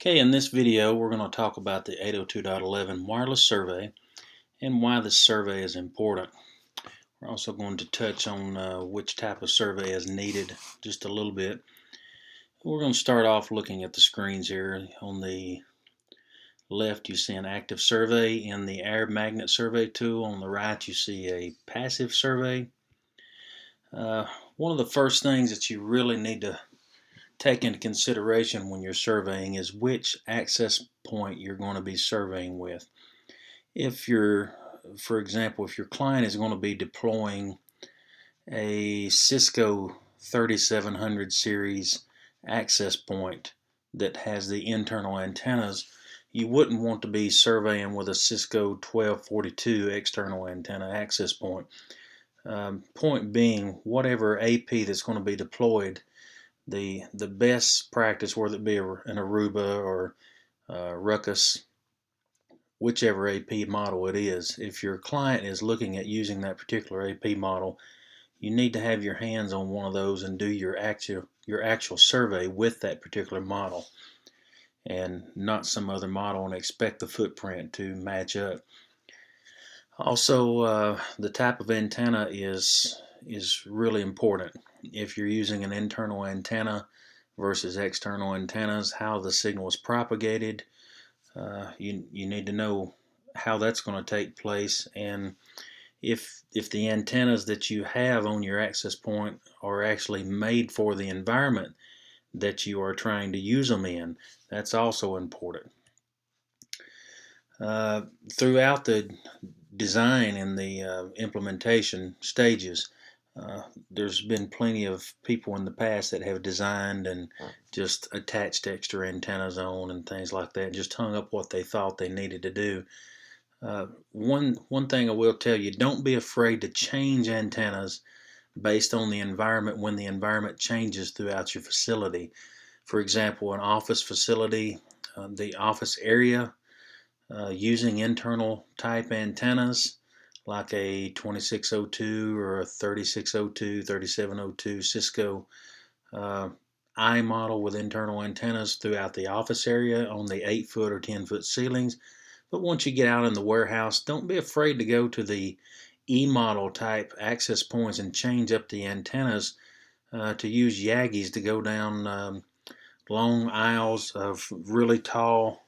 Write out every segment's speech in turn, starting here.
Okay, in this video we're going to talk about the 802.11 wireless survey and why this survey is important. We're also going to touch on which type of survey is needed just a little bit. We're going to start off looking at the screens here. On the left you see an active survey in the air magnet survey tool. On the right you see a passive survey. One of the first things that you really need to take into consideration when you're surveying is which access point you're going to be surveying with. For example, if your client is going to be deploying a Cisco 3700 series access point that has the internal antennas, you wouldn't want to be surveying with a Cisco 1242 external antenna access point. Point being, whatever AP that's going to be deployed, the best practice, whether it be an Aruba or Ruckus, whichever AP model it is, if your client is looking at using that particular AP model, you need to have your hands on one of those and do your actual survey with that particular model and not some other model and expect the footprint to match up. Also, the type of antenna is really important. If you're using an internal antenna versus external antennas, how the signal is propagated, you need to know how that's going to take place, and if the antennas that you have on your access point are actually made for the environment that you are trying to use them in. That's also important. Throughout the design and the implementation stages, there's been plenty of people in the past that have designed and just attached extra antennas on and things like that, just hung up what they thought they needed to do. One thing I will tell you, don't be afraid to change antennas based on the environment when the environment changes throughout your facility. For example, an office facility, the office area, using internal type antennas like a 2602 or a 3602, 3702 Cisco I model with internal antennas throughout the office area on the 8-foot or 10-foot ceilings. But once you get out in the warehouse, don't be afraid to go to the E-model type access points and change up the antennas to use Yagis to go down long aisles of really tall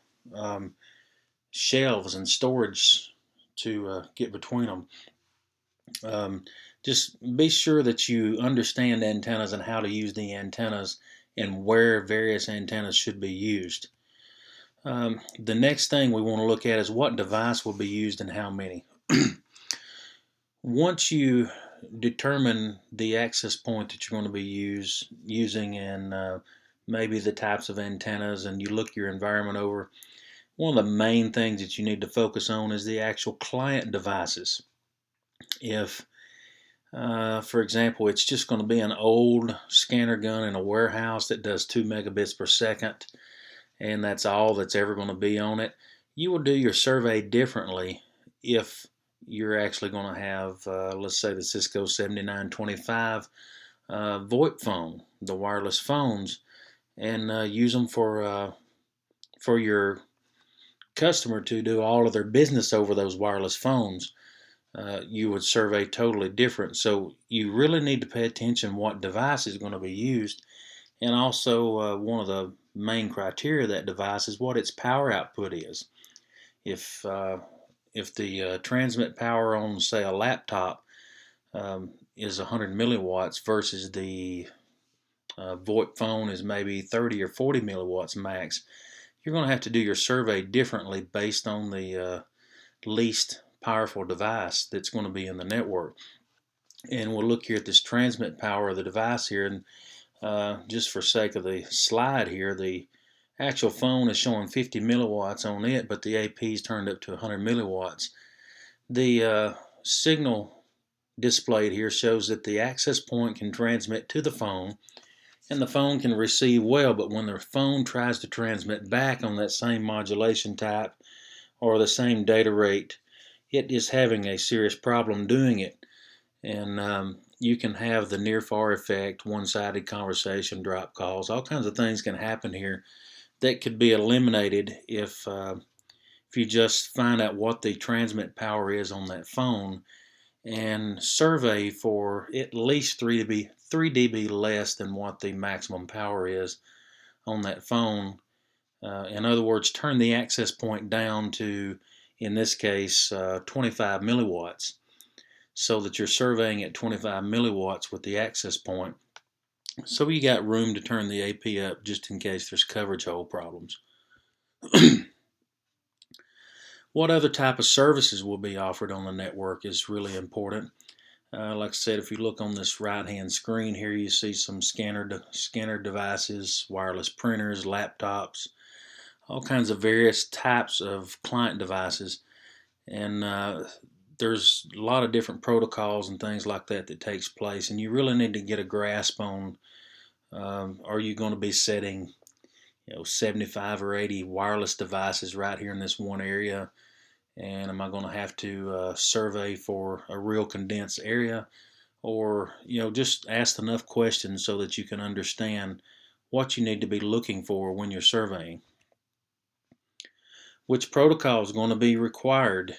shelves and storage to get between them. Just be sure that you understand antennas and how to use the antennas and where various antennas should be used. The next thing we want to look at is what device will be used and how many. Once you determine the access point that you're going to be using and maybe the types of antennas, and you look your environment over, one of the main things that you need to focus on is the actual client devices. If, for example, it's just going to be an old scanner gun in a warehouse that does 2 megabits per second, and that's all that's ever going to be on it, you will do your survey differently if you're actually going to have, let's say, the Cisco 7925 VoIP phone, the wireless phones, and use them for your customer to do all of their business over those wireless phones. You would survey totally different. So you really need to pay attention what device is going to be used, and also one of the main criteria of that device is what its power output is. If the transmit power on, say, a laptop is 100 milliwatts versus the VoIP phone is maybe 30 or 40 milliwatts max, you're going to have to do your survey differently based on the least powerful device that's going to be in the network. And we'll look here at this transmit power of the device here, and just for sake of the slide here, the actual phone is showing 50 milliwatts on it, but the AP is turned up to 100 milliwatts. The signal displayed here shows that the access point can transmit to the phone, and the phone can receive well, but when the phone tries to transmit back on that same modulation type or the same data rate, it is having a serious problem doing it. And you can have the near-far effect, one-sided conversation, drop calls, all kinds of things can happen here that could be eliminated if you just find out what the transmit power is on that phone and survey for at least 3 dB less than what the maximum power is on that phone. In other words, turn the access point down to, in this case, 25 milliwatts, so that you're surveying at 25 milliwatts with the access point. So you got room to turn the AP up just in case there's coverage hole problems. What other type of services will be offered on the network is really important. Like I said, if you look on this right-hand screen here, you see some scanner devices, wireless printers, laptops, all kinds of various types of client devices. And there's a lot of different protocols and things like that that takes place. And you really need to get a grasp on, are you going to be setting 75 or 80 wireless devices right here in this one area? And am I going to have to survey for a real condensed area? Or just ask enough questions so that you can understand what you need to be looking for when you're surveying. Which protocol is going to be required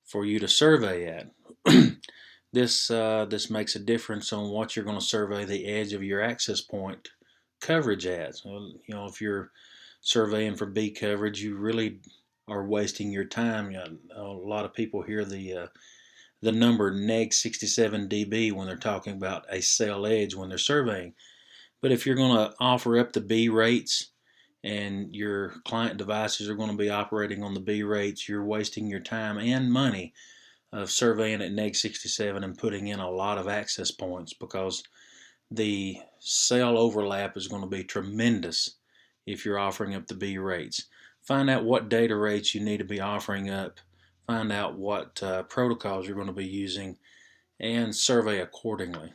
for you to survey at? This makes a difference on what you're going to survey the edge of your access point coverage at. So, if you're surveying for B coverage, you really are wasting your time. A lot of people hear the number neg 67 dB when they're talking about a cell edge when they're surveying. But if you're going to offer up the B rates and your client devices are going to be operating on the B rates, you're wasting your time and money of surveying at neg 67 and putting in a lot of access points, because the cell overlap is going to be tremendous if you're offering up the B rates. Find out what data rates you need to be offering up. Find out what protocols you're going to be using and survey accordingly.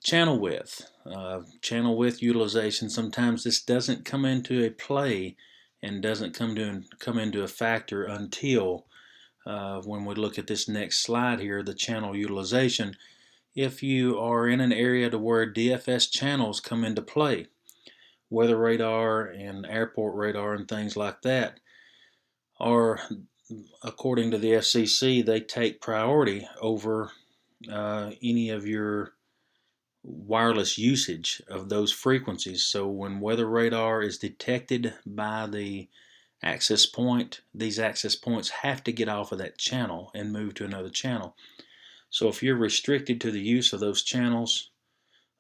Channel width. Channel width utilization. Sometimes this doesn't come into a play and doesn't come into a factor until when we look at this next slide here, the channel utilization. If you are in an area to where DFS channels come into play, weather radar and airport radar and things like that, are, according to the FCC, they take priority over any of your wireless usage of those frequencies. So when weather radar is detected by the access point, these access points have to get off of that channel and move to another channel. So if you're restricted to the use of those channels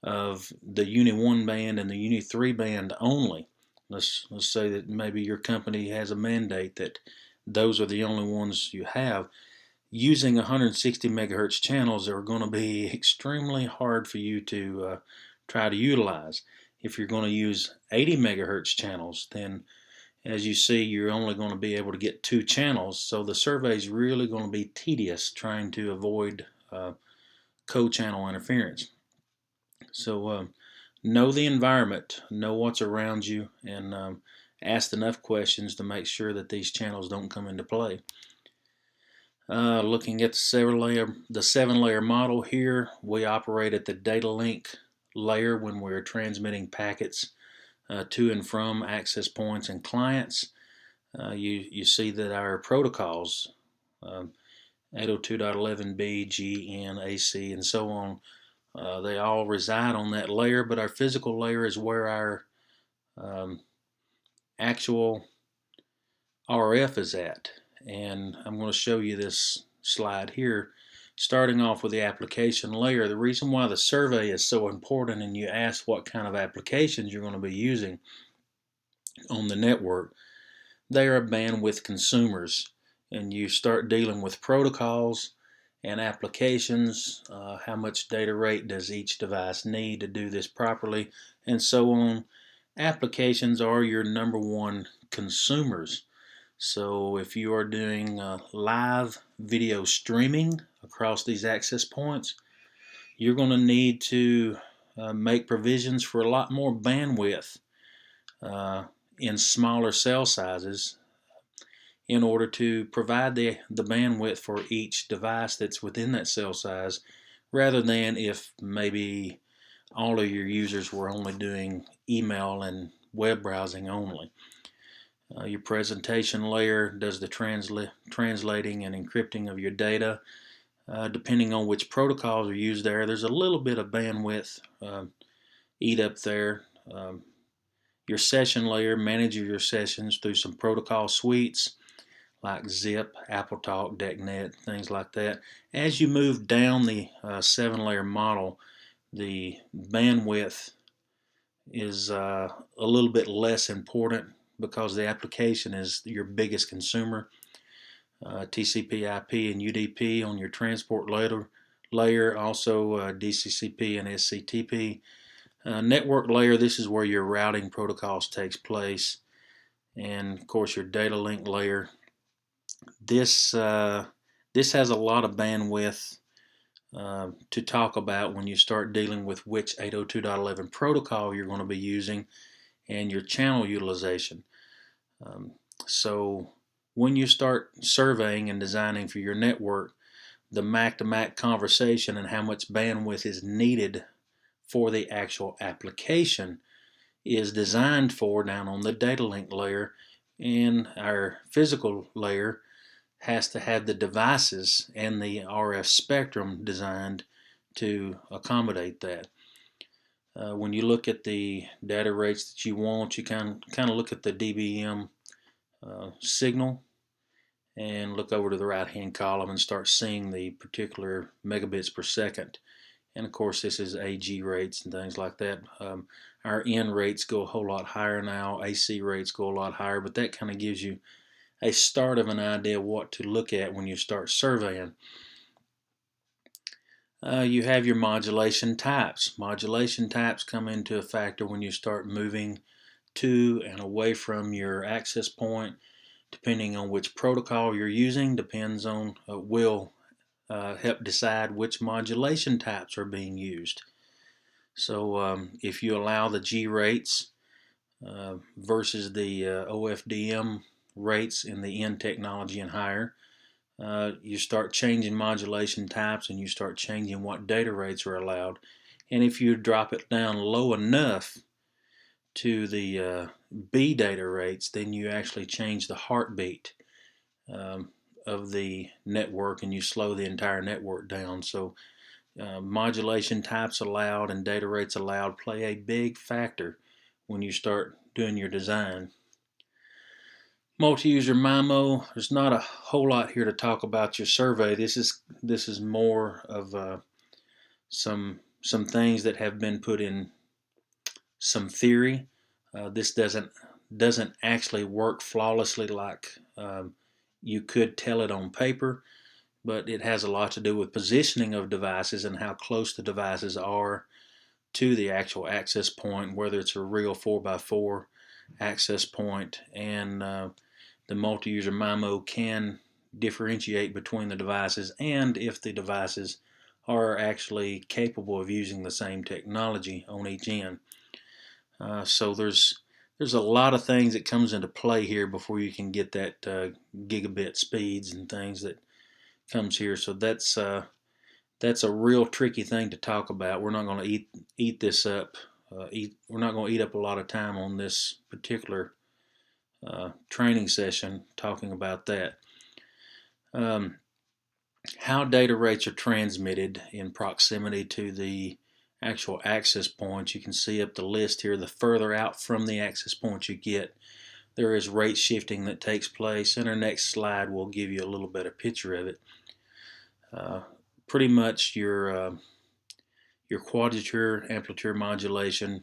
of the Uni 1 band and the Uni 3 band only, let's say that maybe your company has a mandate that those are the only ones you have, using 160 megahertz channels are going to be extremely hard for you to try to utilize. If you're going to use 80 megahertz channels, then as you see, you're only going to be able to get 2 channels, so the survey is really going to be tedious trying to avoid co-channel interference. So know the environment, know what's around you, and ask enough questions to make sure that these channels don't come into play. Looking at the 7-layer model here, we operate at the data link layer when we're transmitting packets to and from access points and clients. You see that our protocols, 802.11b, G, N, AC, and so on, they all reside on that layer, but our physical layer is where our actual RF is at. And I'm going to show you this slide here, starting off with the application layer. The reason why the survey is so important, and you ask what kind of applications you're going to be using on the network, they are bandwidth consumers, and you start dealing with protocols and applications, how much data rate does each device need to do this properly, and so on. Applications are your number one consumers. So if you are doing live video streaming across these access points, you're going to need to make provisions for a lot more bandwidth in smaller cell sizes in order to provide the bandwidth for each device that's within that cell size, rather than if maybe all of your users were only doing email and web browsing only. Your presentation layer does the translating and encrypting of your data. Depending on which protocols are used there, there's a little bit of bandwidth eat up there. Your session layer manages your sessions through some protocol suites like Zip, AppleTalk, DECnet, things like that. As you move down the 7-layer model, the bandwidth is a little bit less important because the application is your biggest consumer. TCP, IP, and UDP on your transport layer, also DCCP and SCTP. Network layer, this is where your routing protocols takes place, and of course your data link layer. This has a lot of bandwidth to talk about when you start dealing with which 802.11 protocol you're going to be using and your channel utilization. So when you start surveying and designing for your network, the MAC-to-MAC conversation and how much bandwidth is needed for the actual application is designed for down on the data link layer, and our physical layer has to have the devices and the RF spectrum designed to accommodate that. When you look at the data rates that you want, you kind of look at the dBm signal and look over to the right hand column and start seeing the particular megabits per second. And of course this is AG rates and things like that. Our N rates go a whole lot higher now, AC rates go a lot higher, but that kind of gives you a start of an idea of what to look at when you start surveying. You have your modulation types. Modulation types come into a factor when you start moving to and away from your access point. Depending on which protocol you're using, depends on will help decide which modulation types are being used. So if you allow the G rates versus the OFDM rates in the N technology and higher, you start changing modulation types and you start changing what data rates are allowed. And if you drop it down low enough to the B data rates, then you actually change the heartbeat of the network and you slow the entire network down. So modulation types allowed and data rates allowed play a big factor when you start doing your design. Multi-user MIMO, there's not a whole lot here to talk about your survey. This is more of some things that have been put in some theory. This doesn't actually work flawlessly like you could tell it on paper, but it has a lot to do with positioning of devices and how close the devices are to the actual access point, whether it's a real 4x4 access point, and the multi-user MIMO can differentiate between the devices and if the devices are actually capable of using the same technology on each end. So there's a lot of things that comes into play here before you can get that gigabit speeds and things that comes here. So that's a real tricky thing to talk about. We're not going to eat this up. We're not going to eat up a lot of time on this particular training session talking about that. How data rates are transmitted in proximity to the actual access points. You can see up the list here, the further out from the access point you get, there is rate shifting that takes place, and our next slide will give you a little bit of picture of it. Pretty much your quadrature amplitude modulation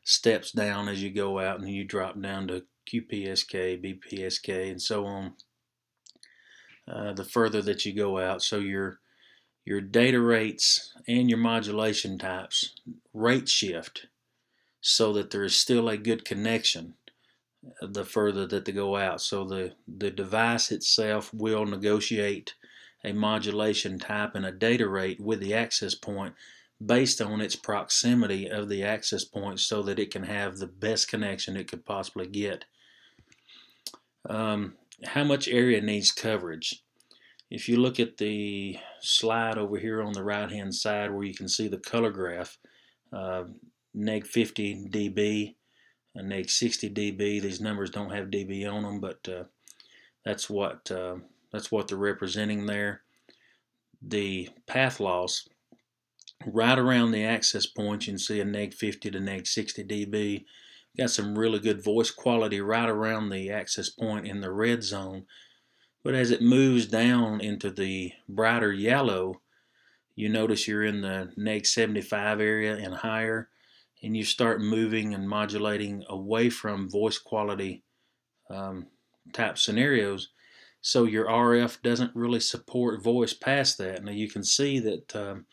steps down as you go out, and you drop down to QPSK, BPSK, and so on. The further that you go out, so your data rates and your modulation types rate shift so that there is still a good connection the further that they go out. So the device itself will negotiate a modulation type and a data rate with the access point based on its proximity of the access point so that it can have the best connection it could possibly get. How much area needs coverage? If you look at the slide over here on the right hand side where you can see the color graph, uh, neg 50 dB, neg 60 dB. These numbers don't have dB on them, but that's what they're representing there. The path loss right around the access point, you can see a neg 50 to neg 60 dB. Got some really good voice quality right around the access point in the red zone. But as it moves down into the brighter yellow, you notice you're in the neg 75 area and higher, and you start moving and modulating away from voice quality type scenarios. So your RF doesn't really support voice past that. Now you can see that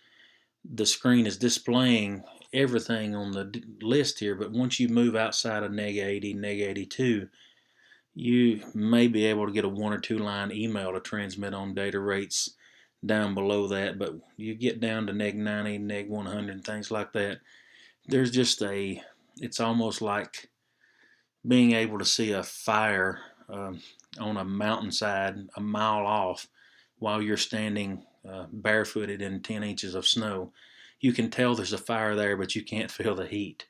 the screen is displaying everything on the list here, but once you move outside of neg 80, neg 82, you may be able to get a 1 or 2 line email to transmit on data rates down below that, but you get down to neg 90, neg 100, things like that. There's just it's almost like being able to see a fire on a mountainside a mile off while you're standing barefooted in 10 inches of snow. You can tell there's a fire there, but you can't feel the heat.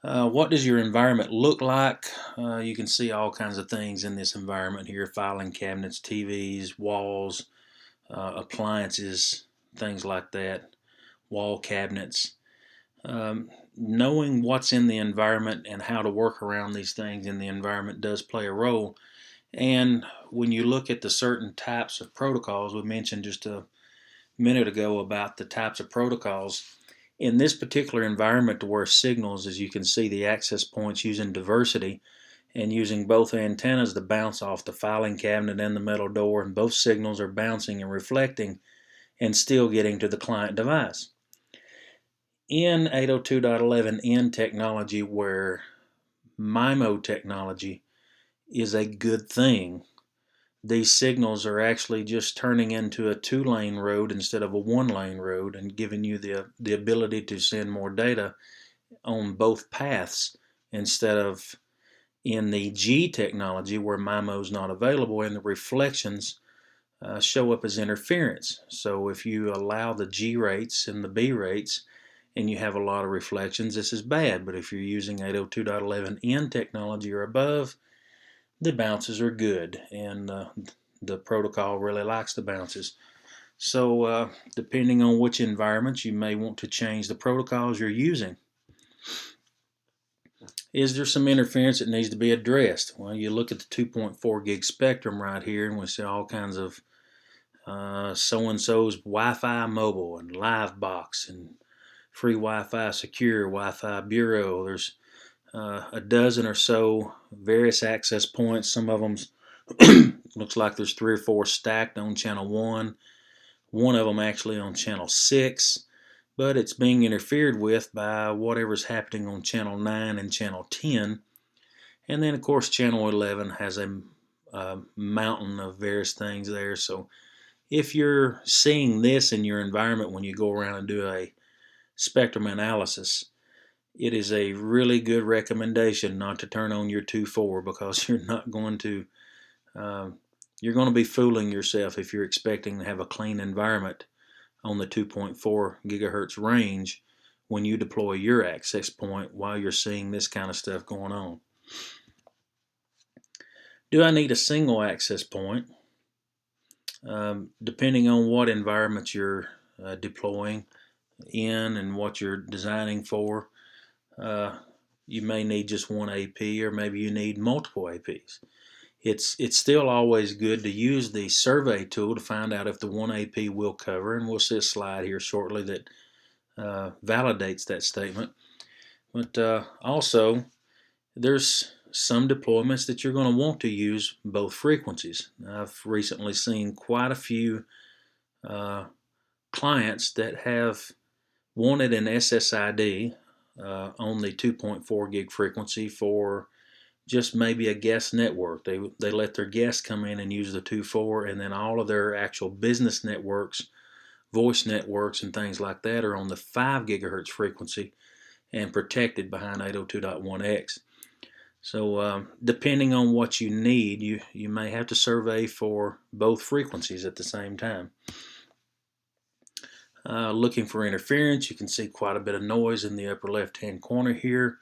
What does your environment look like? You can see all kinds of things in this environment here: filing cabinets, TVs, walls, appliances, things like that, wall cabinets. Knowing what's in the environment and how to work around these things in the environment does play a role. And when you look at the certain types of protocols, we mentioned just a minute ago about the types of protocols. In this particular environment where signals, as you can see, the access points using diversity and using both antennas to bounce off the filing cabinet and the metal door, and both signals are bouncing and reflecting and still getting to the client device. In 802.11n technology, where MIMO technology is a good thing, these signals are actually just turning into a 2-lane road instead of a 1-lane road and giving you the ability to send more data on both paths instead of in the G technology where MIMO is not available and the reflections show up as interference. So if you allow the G rates and the B rates and you have a lot of reflections, this is bad. But if you're using 802.11n technology or above, the bounces are good, and the protocol really likes the bounces. So depending on which environment, you may want to change the protocols you're using. Is there some interference that needs to be addressed? Well, you look at the 2.4 gig spectrum right here, and we see all kinds of so-and-so's Wi-Fi mobile and Livebox and free Wi-Fi secure, Wi-Fi bureau. There's a dozen or so various access points. Some of them looks like there's 3 or 4 stacked on channel 1. One of them actually on channel 6, but it's being interfered with by whatever's happening on channel 9 and channel 10. And then of course channel 11 has a mountain of various things there. So if you're seeing this in your environment when you go around and do a spectrum analysis, it is a really good recommendation not to turn on your 2.4, because you're going to be fooling yourself if you're expecting to have a clean environment on the 2.4 gigahertz range when you deploy your access point while you're seeing this kind of stuff going on. Do I need a single access point? Depending on what environment you're deploying in and what you're designing for, you may need just one AP, or maybe you need multiple APs. It's still always good to use the survey tool to find out if the one AP will cover, and we'll see a slide here shortly that validates that statement. But also, there's some deployments that you're going to want to use both frequencies. I've recently seen quite a few clients that have wanted an SSID on the 2.4 gig frequency for just maybe a guest network. They let their guests come in and use the 2.4, and then all of their actual business networks, voice networks, and things like that are on the 5 gigahertz frequency and protected behind 802.1x. So depending on what you need, you may have to survey for both frequencies at the same time. Looking for interference, you can see quite a bit of noise in the upper left-hand corner here.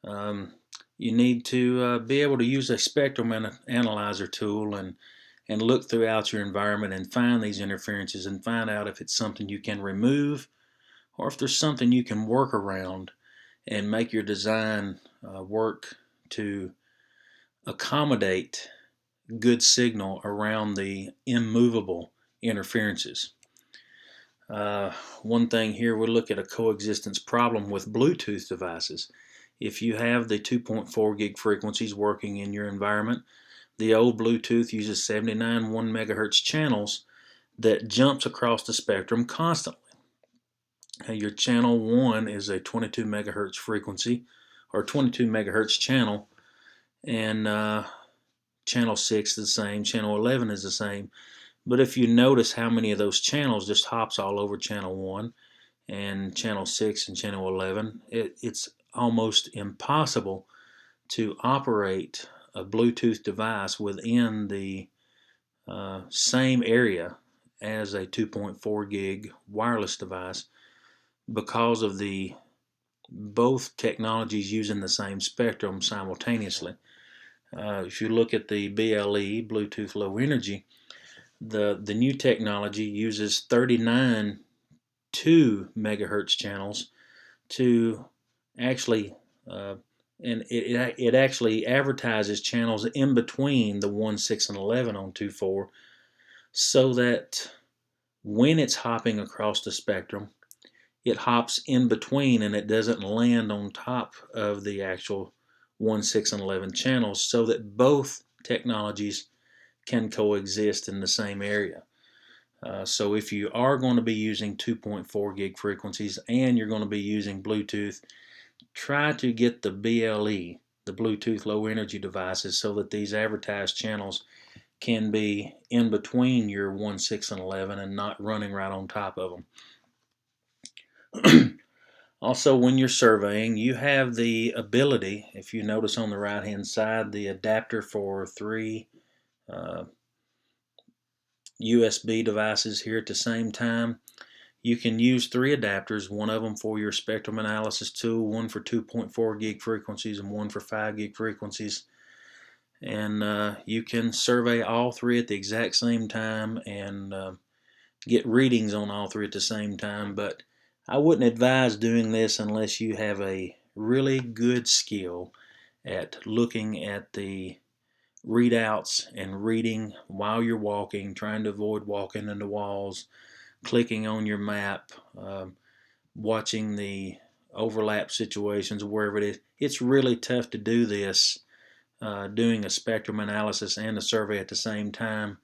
You need to be able to use a spectrum analyzer tool and look throughout your environment and find these interferences and find out if it's something you can remove or if there's something you can work around and make your design work to accommodate good signal around the immovable interferences. One thing here, we'll look at a coexistence problem with Bluetooth devices. If you have the 2.4 gig frequencies working in your environment, the old Bluetooth uses 79 1 megahertz channels that jumps across the spectrum constantly. Your channel 1 is a 22 megahertz frequency or 22 megahertz channel, and channel 6 is the same, channel 11 is the same. But if you notice how many of those channels just hops all over channel 1 and channel 6 and channel 11, it's almost impossible to operate a Bluetooth device within the same area as a 2.4 gig wireless device because of the both technologies using the same spectrum simultaneously. If you look at the BLE, Bluetooth Low Energy, the new technology uses 39 2 megahertz channels to actually and it actually advertises channels in between the 1, 6, and 11 on 2.4 so that when it's hopping across the spectrum, it hops in between and it doesn't land on top of the actual 1, 6, and 11 channels, so that both technologies can coexist in the same area. So if you are going to be using 2.4 gig frequencies and you're going to be using Bluetooth, try to get the BLE, the Bluetooth Low Energy devices, so that these advertised channels can be in between your 1, 6, and 11 and not running right on top of them. Also, when you're surveying, you have the ability, if you notice on the right hand side, the adapter for 3 USB devices here at the same time. You can use 3 adapters, one of them for your spectrum analysis tool, one for 2.4 gig frequencies, and one for 5 gig frequencies. And you can survey all 3 at the exact same time and get readings on all 3 at the same time. But I wouldn't advise doing this unless you have a really good skill at looking at the readouts and reading while you're walking, trying to avoid walking into walls, clicking on your map, watching the overlap situations, wherever it is. It's really tough to do this, doing a spectrum analysis and a survey at the same time.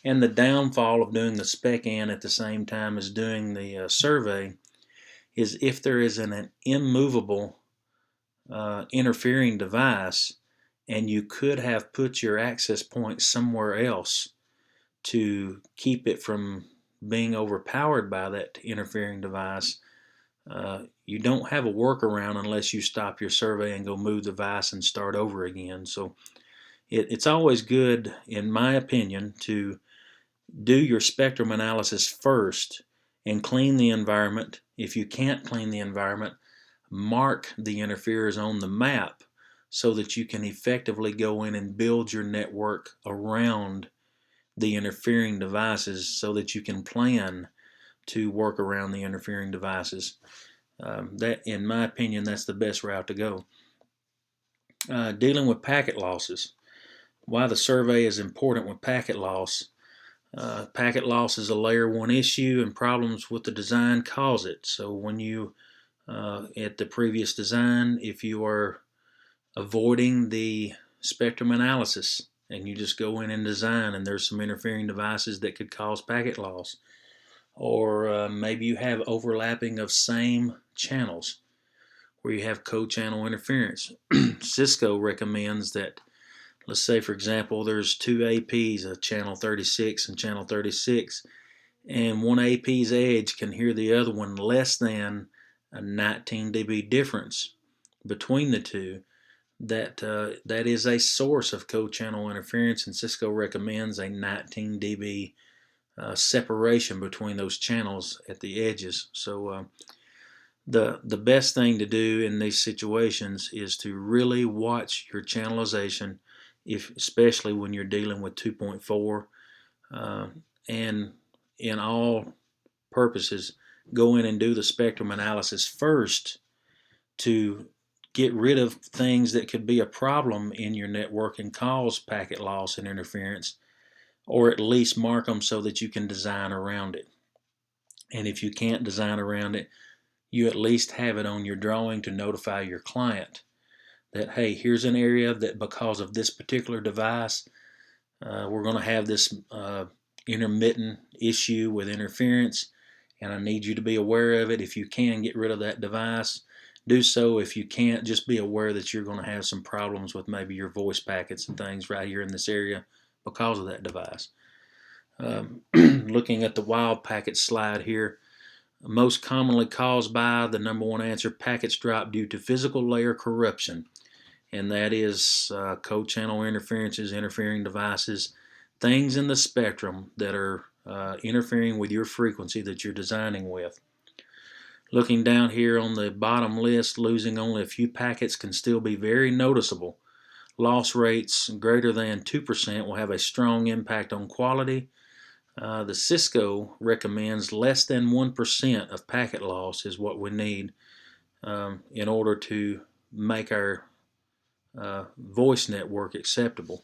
And the downfall of doing the spec an at the same time as doing the survey is if there is an immovable interfering device and you could have put your access point somewhere else to keep it from being overpowered by that interfering device, you don't have a workaround unless you stop your survey and go move the device and start over again. So it's always good, in my opinion, to do your spectrum analysis first and clean the environment. If you can't clean the environment, mark the interferers on the map so that you can effectively go in and build your network around the interfering devices so that you can plan to work around the interfering devices. That, in my opinion, that's the best route to go. Dealing with packet losses. Why the survey is important with packet loss. Packet loss is a layer 1 issue, and problems with the design cause it. So when you, at the previous design, if you are avoiding the spectrum analysis and you just go in and design and there's some interfering devices that could cause packet loss, or maybe you have overlapping of same channels where you have co-channel interference. Cisco recommends that, let's say for example, there's 2 APs, a channel 36 and channel 36, and one AP's edge can hear the other one less than a 19 dB difference between the two. That is a source of co-channel interference, and Cisco recommends a 19 dB separation between those channels at the edges. So the best thing to do in these situations is to really watch your channelization, especially when you're dealing with 2.4, and in all purposes, go in and do the spectrum analysis first to get rid of things that could be a problem in your network and cause packet loss and interference, or at least mark them so that you can design around it. And if you can't design around it, you at least have it on your drawing to notify your client that, hey, here's an area that because of this particular device, we're going to have this intermittent issue with interference, and I need you to be aware of it. If you can get rid of that device, do so. If you can't, just be aware that you're going to have some problems with maybe your voice packets and things right here in this area because of that device. Looking at the wild packet slide here, most commonly caused by the number one answer, packets drop due to physical layer corruption, and that is co-channel interferences, interfering devices, things in the spectrum that are interfering with your frequency that you're designing with. Looking down here on the bottom list, losing only a few packets can still be very noticeable. Loss rates greater than 2% will have a strong impact on quality. The Cisco recommends less than 1% of packet loss is what we need in order to make our voice network acceptable.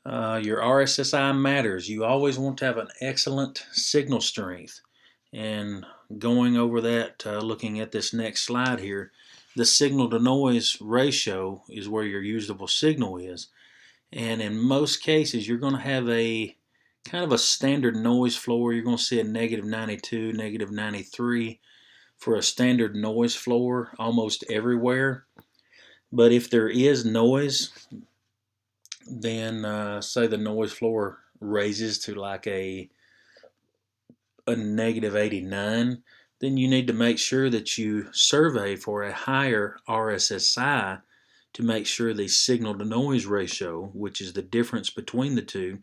Your RSSI matters. You always want to have an excellent signal strength. And going over that, looking at this next slide here, the signal to noise ratio is where your usable signal is. And in most cases, you're going to have a kind of a standard noise floor. You're going to see a negative 92, negative 93 for a standard noise floor almost everywhere. But if there is noise, then say the noise floor raises to like a negative 89, then you need to make sure that you survey for a higher RSSI to make sure the signal to noise ratio, which is the difference between the two,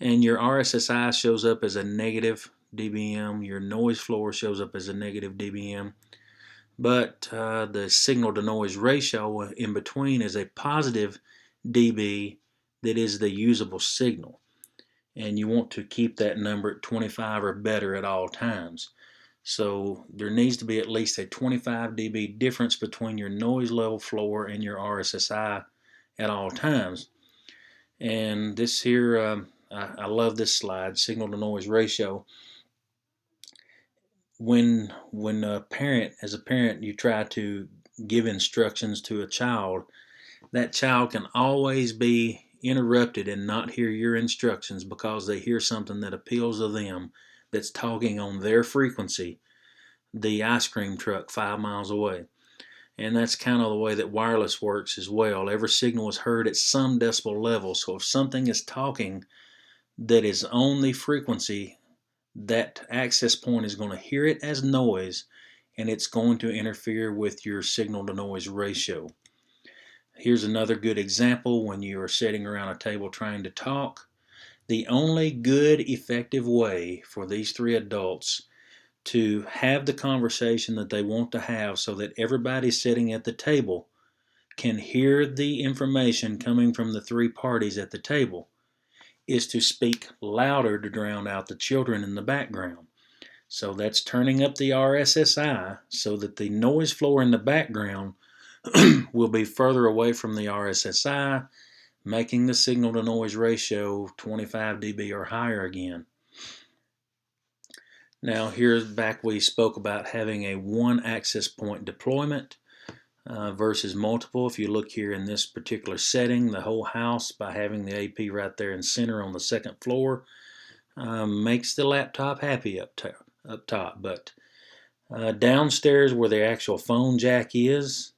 and your RSSI shows up as a negative dBm, your noise floor shows up as a negative dBm, but the signal to noise ratio in between is a positive dB that is the usable signal. And you want to keep that number at 25 or better at all times. So there needs to be at least a 25 dB difference between your noise level floor and your RSSI at all times. And this here, I love this slide, signal to noise ratio. When as a parent, you try to give instructions to a child, that child can always be interrupted and not hear your instructions because they hear something that appeals to them that's talking on their frequency, the ice cream truck 5 miles away. And that's kind of the way that wireless works as well. Every signal is heard at some decibel level. So if something is talking that is on the frequency, that access point is going to hear it as noise, and it's going to interfere with your signal to noise ratio. Here's another good example when you are sitting around a table trying to talk. The only good, effective way for these three adults to have the conversation that they want to have so that everybody sitting at the table can hear the information coming from the three parties at the table is to speak louder to drown out the children in the background. So that's turning up the RSSI so that the noise floor in the background will be further away from the RSSI, making the signal to noise ratio 25 dB or higher again. Now here's back we spoke about having a one access point deployment versus multiple. If you look here in this particular setting, the whole house, by having the AP right there in center on the second floor, makes the laptop happy up top. But downstairs where the actual phone jack is,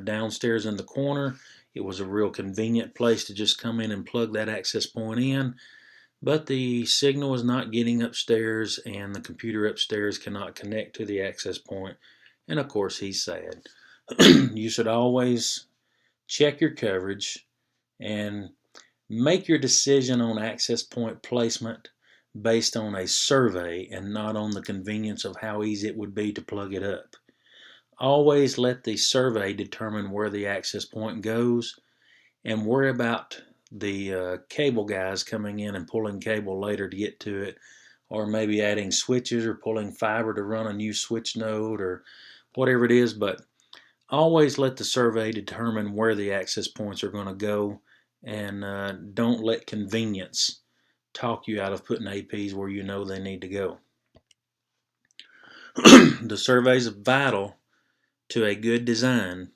downstairs in the corner, it was a real convenient place to just come in and plug that access point in. But the signal is not getting upstairs, and the computer upstairs cannot connect to the access point. And of course, he's sad. You should always check your coverage and Make your decision on access point placement based on a survey and not on the convenience of how easy it would be to plug it up. Always let the survey determine where the access point goes, and worry about the cable guys coming in and pulling cable later to get to it, or maybe adding switches or pulling fiber to run a new switch node or whatever it is. But always let the survey determine where the access points are going to go, and don't let convenience talk you out of putting APs where you know they need to go. The survey is vital to a good design,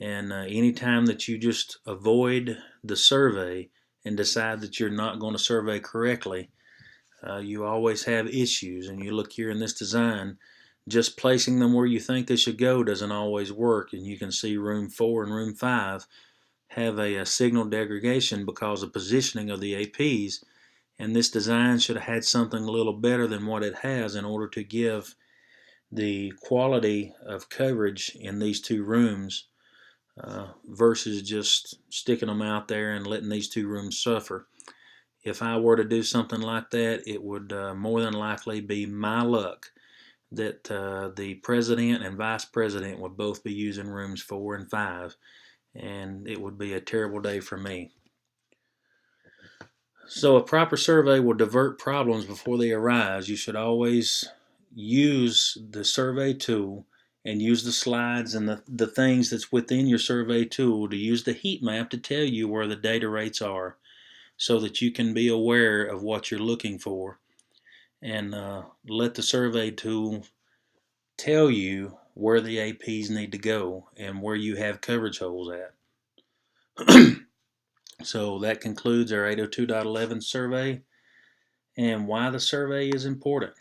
and anytime that you just avoid the survey and decide that you're not going to survey correctly, you always have issues. And you look here in this design, just placing them where you think they should go doesn't always work. And you can see room 4 and room 5 have a signal degradation because of positioning of the APs. And this design should have had something a little better than what it has in order to give the quality of coverage in these two rooms, versus just sticking them out there and letting these two rooms suffer. If I were to do something like that, it would more than likely be my luck that the president and vice president would both be using rooms 4 and 5, and it would be a terrible day for me. So a proper survey will divert problems before they arise. You should always use the survey tool and use the slides and the things that's within your survey tool to use the heat map to tell you where the data rates are, so that you can be aware of what you're looking for, and let the survey tool tell you where the APs need to go and where you have coverage holes at. So that concludes our 802.11 survey and why the survey is important.